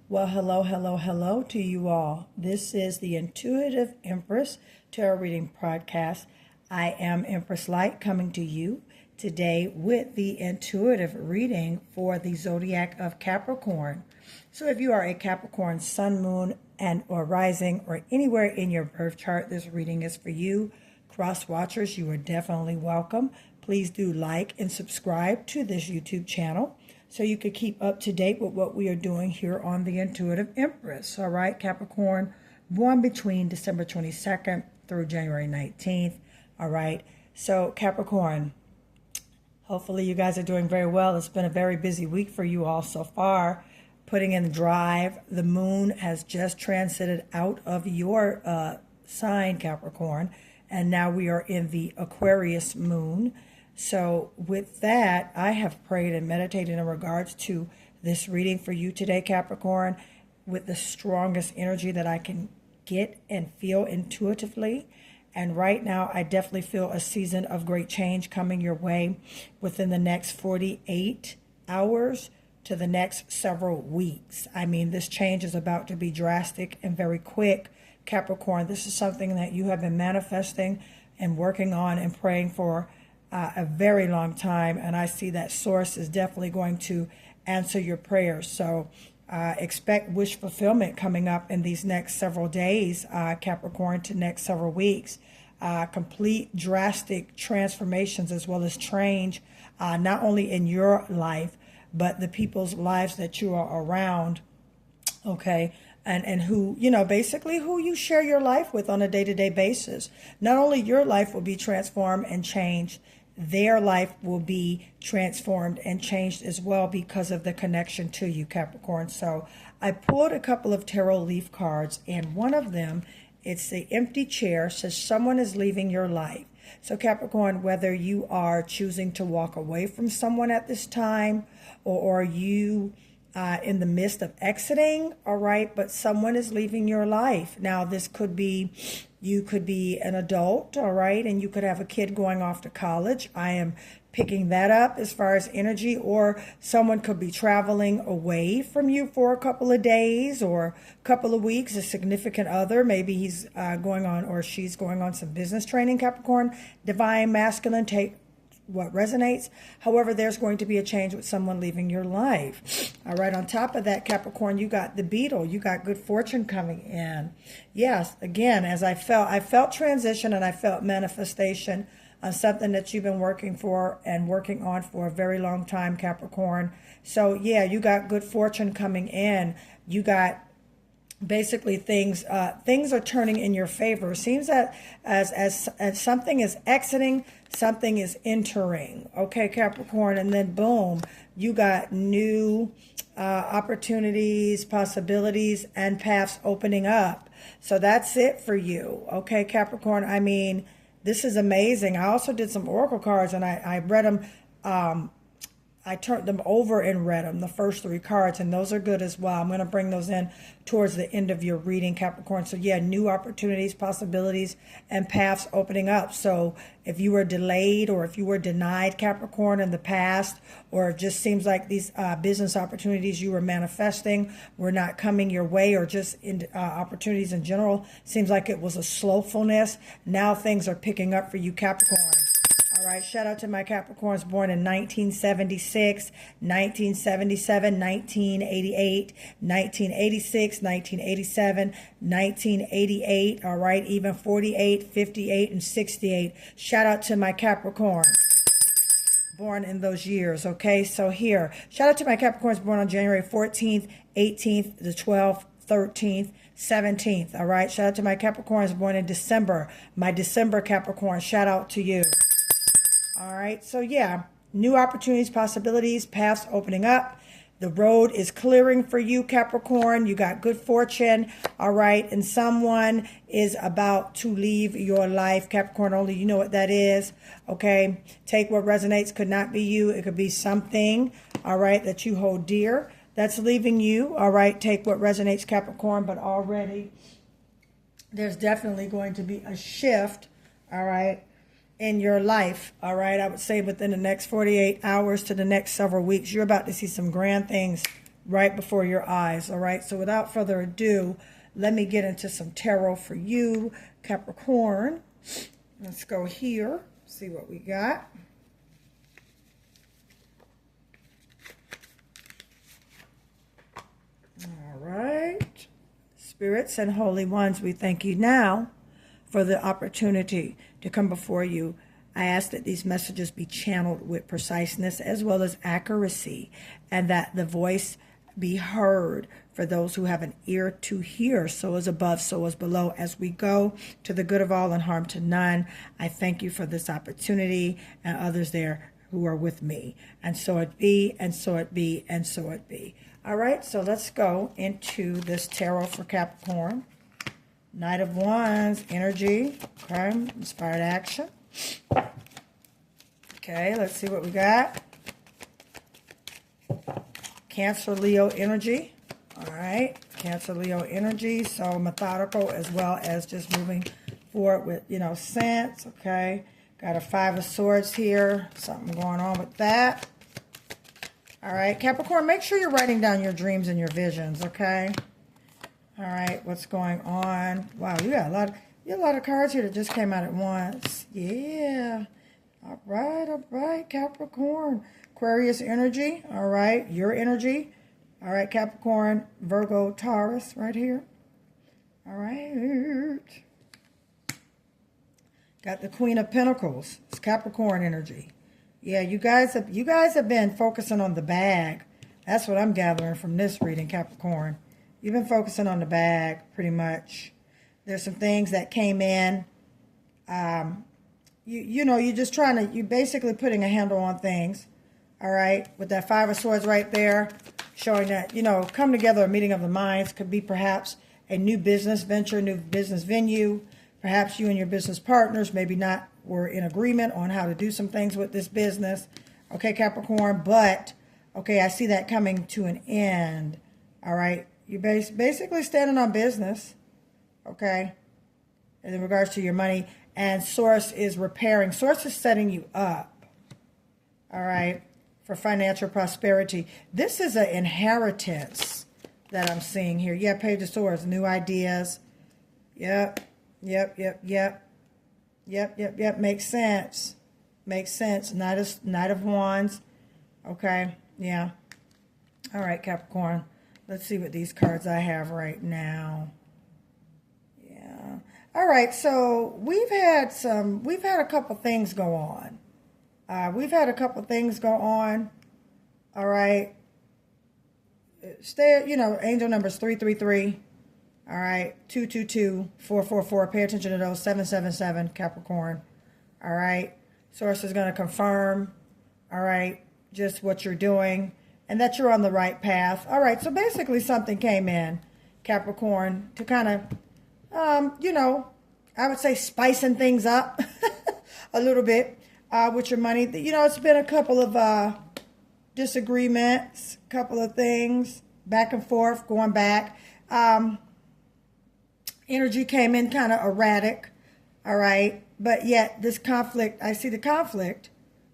Well, hello, hello, hello to you all. This is the Intuitive Empress Tarot Reading Podcast. I am Empress Light coming to you today with the intuitive reading for the zodiac of Capricorn. So if you are a Capricorn sun, moon, and or rising or anywhere in your birth chart, this reading is for you. Cross watchers, you are definitely welcome. Please do like and subscribe to this YouTube channel so you could keep up to date with what we are doing here on the Intuitive Empress. All right, Capricorn, born between December 22nd through January 19th. All right, so Capricorn, hopefully you guys are doing very well. It's been a very busy week for you all so far. Putting in the drive, the moon has just transited out of your sign, Capricorn, and now we are in the Aquarius moon. So with that, I have prayed and meditated in regards to this reading for you today, Capricorn, with the strongest energy that I can get and feel intuitively. And right now, I definitely feel a season of great change coming your way within the next 48 hours to the next several weeks. I mean, this change is about to be drastic and very quick, Capricorn. This is something that you have been manifesting and working on and praying for a very long time, and I see that source is definitely going to answer your prayers. So expect wish fulfillment coming up in these next several days, Capricorn, to next several weeks. Complete drastic transformations as well as change, not only in your life, but the people's lives that you are around, okay? And who, basically who you share your life with on a day-to-day basis. Not only your life will be transformed and changed, their life will be transformed and changed as well because of the connection to you, Capricorn. So I pulled a couple of tarot leaf cards, and one of them, it's the empty chair, says someone is leaving your life. So Capricorn, whether you are choosing to walk away from someone at this time, or are you in the midst of exiting, all right, but someone is leaving your life. Now, this could be, you could be an adult, all right, and you could have a kid going off to college. I am picking that up as far as energy, or someone could be traveling away from you for a couple of days or a couple of weeks, a significant other. Maybe he's going on or she's going on some business training, Capricorn. Divine masculine, take what resonates. However, there's going to be a change with someone leaving your life. All right, on top of that, Capricorn, you got the beetle. You got good fortune coming in. Yes, again, as I felt transition and I felt manifestation on something that you've been working for and working on for a very long time, Capricorn. So yeah, you got good fortune coming in. You got basically things are turning in your favor. It seems that as something is exiting, something is entering. Okay, Capricorn, and then boom, you got new opportunities, possibilities, and paths opening up. So that's it for you. Okay, Capricorn, I mean, this is amazing. I also did some oracle cards, and I read them. I turned them over and read them, the first three cards, and those are good as well. I'm going to bring those in towards the end of your reading, Capricorn. So yeah, new opportunities, possibilities, and paths opening up. So if you were delayed or if you were denied, Capricorn, in the past, or it just seems like these business opportunities you were manifesting were not coming your way, or just opportunities in general, seems like it was a slowfulness. Now things are picking up for you, Capricorn. All right, shout out to my Capricorns born in 1976, 1977, 1988, 1986, 1987, 1988, all right, even 48, 58, and 68. Shout out to my Capricorns born in those years, okay? So here, shout out to my Capricorns born on January 14th, 18th, the 12th, 13th, 17th, all right? Shout out to my Capricorns born in December, my December Capricorn, shout out to you. All right, so yeah, new opportunities, possibilities, paths opening up. The road is clearing for you, Capricorn. You got good fortune, all right, and someone is about to leave your life, Capricorn. Only you know what that is, okay? Take what resonates. Could not be you. It could be something, all right, that you hold dear that's leaving you, all right? Take what resonates, Capricorn, but already there's definitely going to be a shift, all right, in your life, all right? I would say within the next 48 hours to the next several weeks, you're about to see some grand things right before your eyes. All right. So without further ado, let me get into some tarot for you, Capricorn. Let's go here, see what we got. All right. Spirits and holy ones, we thank you now for the opportunity to come before you. I ask that these messages be channeled with preciseness as well as accuracy, and that the voice be heard for those who have an ear to hear. So is above, so is below. As we go to the good of all and harm to none, I thank you for this opportunity and others there who are with me. And so it be, and so it be, and so it be. All right, so let's go into this tarot for Capricorn. Knight of Wands, energy, okay, inspired action. Okay, let's see what we got. Cancer, Leo energy. All right, Cancer, Leo energy. So methodical as well as just moving forward with, sense. Okay, got a Five of Swords here. Something going on with that. All right, Capricorn, make sure you're writing down your dreams and your visions, okay? All right, what's going on? Wow, you got a lot of cards here that just came out at once. Yeah. All right, Capricorn. Aquarius energy, all right, your energy. All right, Capricorn, Virgo, Taurus right here. All right. Got the Queen of Pentacles. It's Capricorn energy. Yeah, you guys have been focusing on the bag. That's what I'm gathering from this reading, Capricorn. You've been focusing on the bag pretty much. There's some things that came in. You're just you're basically putting a handle on things. All right, with that Five of Swords right there, showing that, come together, a meeting of the minds. Could be perhaps a new business venture, new business venue. Perhaps you and your business partners maybe not were in agreement on how to do some things with this business. Okay, Capricorn, but, okay, I see that coming to an end. All right, you're basically standing on business, okay, in regards to your money. And Source is repairing. Source is setting you up, all right, for financial prosperity. This is an inheritance that I'm seeing here. Yeah, Page of Swords, new ideas. Yep. Makes sense. Knight of Wands. Okay, yeah. All right, Capricorn. Let's see what these cards I have right now. Yeah. All right, so we've had a couple things go on. All right. Angel numbers 333. All right, 222, 444. Pay attention to those. 777, Capricorn. All right. Source is going to confirm, all right, just what you're doing and that you're on the right path. All right, so basically something came in, Capricorn, to kind of, I would say spicing things up a little bit with your money. It's been a couple of disagreements, couple of things, back and forth, going back. Energy came in kind of erratic, all right? But yet this conflict, I see the conflict,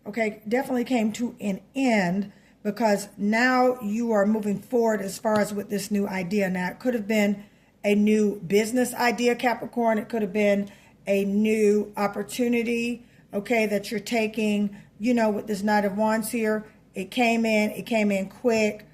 okay, definitely came to an end because now you are moving forward as far as with this new idea. Now, it could have been a new business idea, Capricorn. It could have been a new opportunity, okay, that you're taking, with this Knight of Wands here. It came in quick,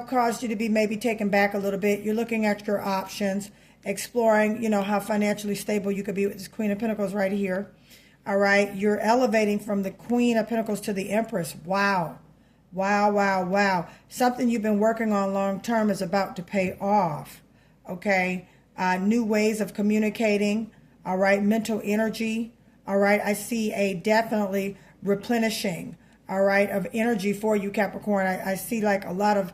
caused you to be maybe taken back a little bit. You're looking at your options, exploring, how financially stable you could be with this Queen of Pentacles right here. All right. You're elevating from the Queen of Pentacles to the Empress. Wow. Something you've been working on long term is about to pay off. Okay. New ways of communicating. All right. Mental energy. All right. I see a definitely replenishing, all right, of energy for you, Capricorn. I see like a lot of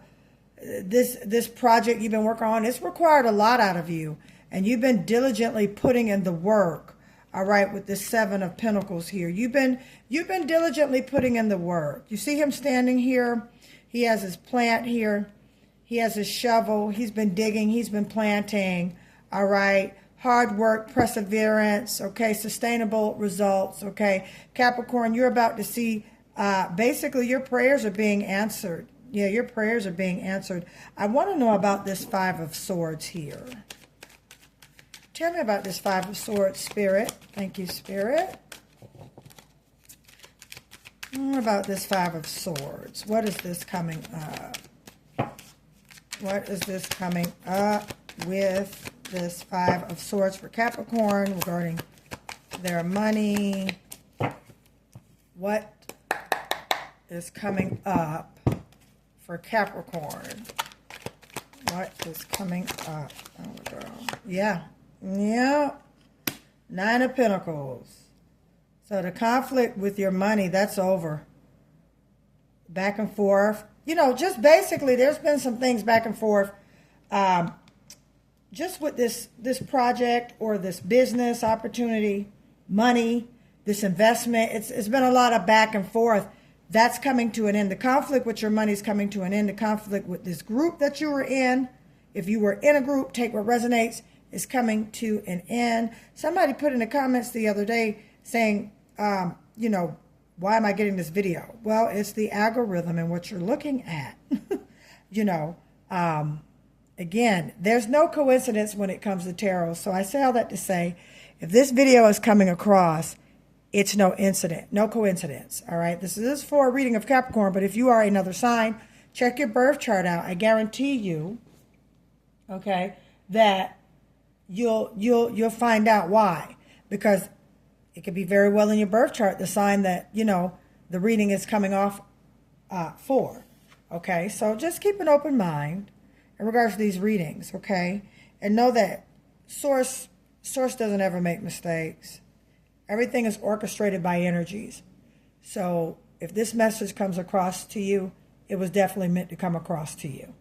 this project you've been working on. It's required a lot out of you, and you've been diligently putting in the work. All right, with this Seven of Pentacles here, you've been diligently putting in the work. You see him standing here. He has his plant here. He has his shovel. He's been digging. He's been planting. All right. Hard work, perseverance. Okay. Sustainable results. Okay. Capricorn, you're about to see. Basically, your prayers are being answered. Yeah, your prayers are being answered. I want to know about this Five of Swords here. Tell me about this Five of Swords, Spirit. Thank you, Spirit. What about this Five of Swords? What is this coming up? What is this coming up with this Five of Swords for Capricorn regarding their money? What is coming up for Capricorn? What is coming up? Oh, girl. Yeah. Yeah. Nine of Pentacles. So the conflict with your money, that's over. Back and forth. You know, just basically, there's been some things back and forth. Just with this project or this business opportunity, money, this investment, it's been a lot of back and forth. That's coming to an end. The conflict with your money is coming to an end. The conflict with this group that you were in, if you were in a group, take what resonates, is coming to an end. Somebody put in the comments the other day saying, you know, why am I getting this video? Well, it's the algorithm and what you're looking at. You know, again, there's no coincidence when it comes to tarot. So I say all that to say, if this video is coming across, it's no incident, no coincidence. All right. This is for a reading of Capricorn, but if you are another sign, check your birth chart out. I guarantee you, okay, that you'll find out why. Because it could be very well in your birth chart, the sign that, you know, the reading is coming off for. Okay, so just keep an open mind in regards to these readings, okay? And know that Source doesn't ever make mistakes. Everything is orchestrated by energies. So if this message comes across to you, it was definitely meant to come across to you.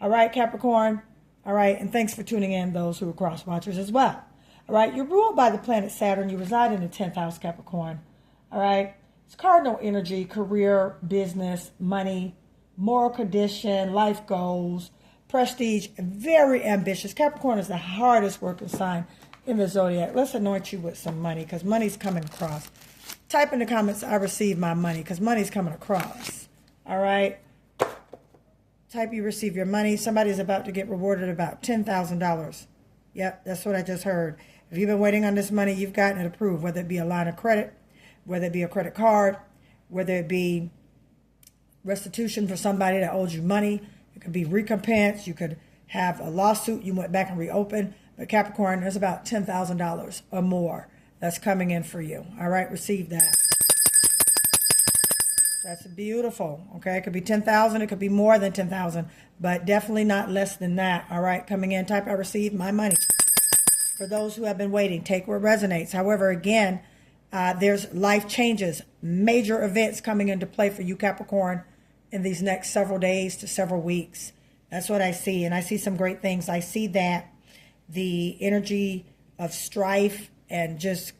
All right, Capricorn? All right, and thanks for tuning in, those who are cross watchers as well. All right, you're ruled by the planet Saturn. You reside in the 10th house, Capricorn. All right, it's cardinal energy, career, business, money, moral condition, life goals, prestige, very ambitious. Capricorn is the hardest working sign in the zodiac. Let's anoint you with some money because money's coming across. Type in the comments, I receive my money, because money's coming across. All right. Type you receive your money. Somebody's about to get rewarded about $10,000. Yep, that's what I just heard. If you've been waiting on this money, you've gotten it approved, whether it be a line of credit, whether it be a credit card, whether it be restitution for somebody that owes you money. It could be recompense. You could have a lawsuit. You went back and reopened. But Capricorn, there's about $10,000 or more that's coming in for you. All right, receive that. That's beautiful. Okay, it could be 10,000. It could be more than 10,000, but definitely not less than that. All right, coming in, type I receive my money. For those who have been waiting, take what resonates. However, again, there's life changes, major events coming into play for you, Capricorn, in these next several days to several weeks. That's what I see, and I see some great things. I see that the energy of strife and just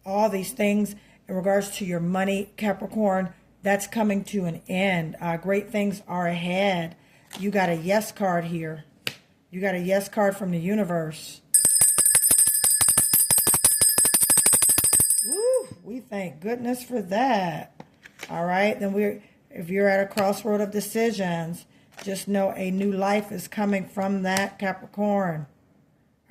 all these things in regards to your money, Capricorn, that's coming to an end. Great things are ahead. You got a yes card here. You got a yes card from the universe. Woo, we thank goodness for that. All right, then if you're at a crossroad of decisions, just know a new life is coming from that, Capricorn.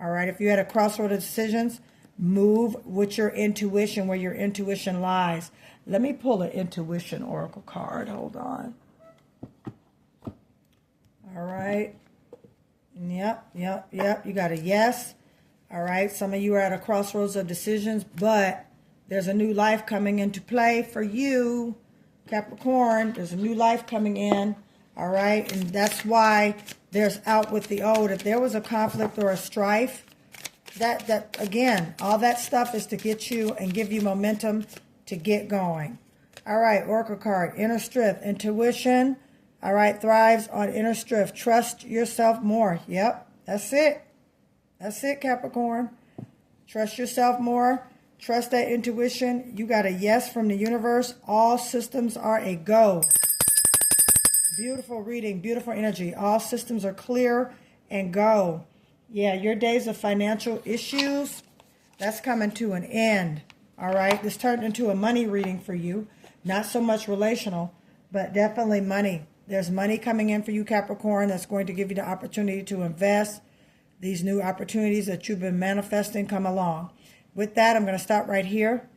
All right, if you're at a crossroad of decisions, move with your intuition, where your intuition lies. Let me pull an intuition oracle card. Hold on. All right. Yep. You got a yes. All right. Some of you are at a crossroads of decisions, but there's a new life coming into play for you, Capricorn. There's a new life coming in. All right. And that's why there's out with the old. If there was a conflict or a strife, that again, all that stuff is to get you and give you momentum to get going. All right, oracle card, inner strength, intuition. All right, thrives on inner strength. Trust yourself more. Yep, that's it. That's it, Capricorn. Trust yourself more. Trust that intuition. You got a yes from the universe. All systems are a go. Beautiful reading, beautiful energy. All systems are clear and go. Yeah, your days of financial issues, that's coming to an end. All right, this turned into a money reading for you. Not so much relational, but definitely money. There's money coming in for you, Capricorn, that's going to give you the opportunity to invest. These new opportunities that you've been manifesting come along. With that, I'm going to stop right here.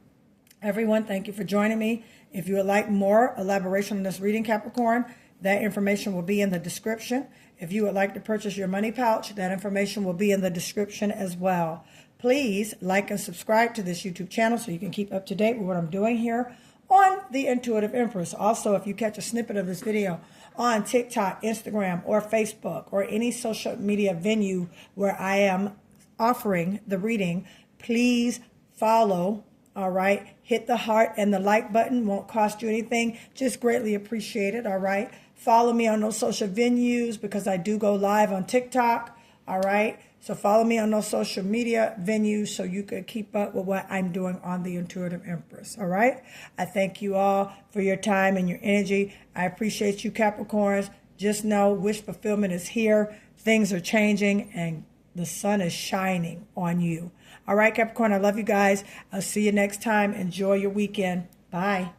Everyone, thank you for joining me. If you would like more elaboration on this reading, Capricorn, that information will be in the description. If you would like to purchase your money pouch, that information will be in the description as well. Please like and subscribe to this YouTube channel so you can keep up to date with what I'm doing here on the Intuitive Empress. Also, if you catch a snippet of this video on TikTok, Instagram, or Facebook, or any social media venue where I am offering the reading, please follow. All right. Hit the heart and the like button. Won't cost you anything. Just greatly appreciate it. All right. Follow me on those social venues because I do go live on TikTok. All right. So follow me on those social media venues so you can keep up with what I'm doing on the Intuitive Empress. All right. I thank you all for your time and your energy. I appreciate you, Capricorns. Just know wish fulfillment is here. Things are changing and the sun is shining on you. All right, Capricorn, I love you guys. I'll see you next time. Enjoy your weekend. Bye.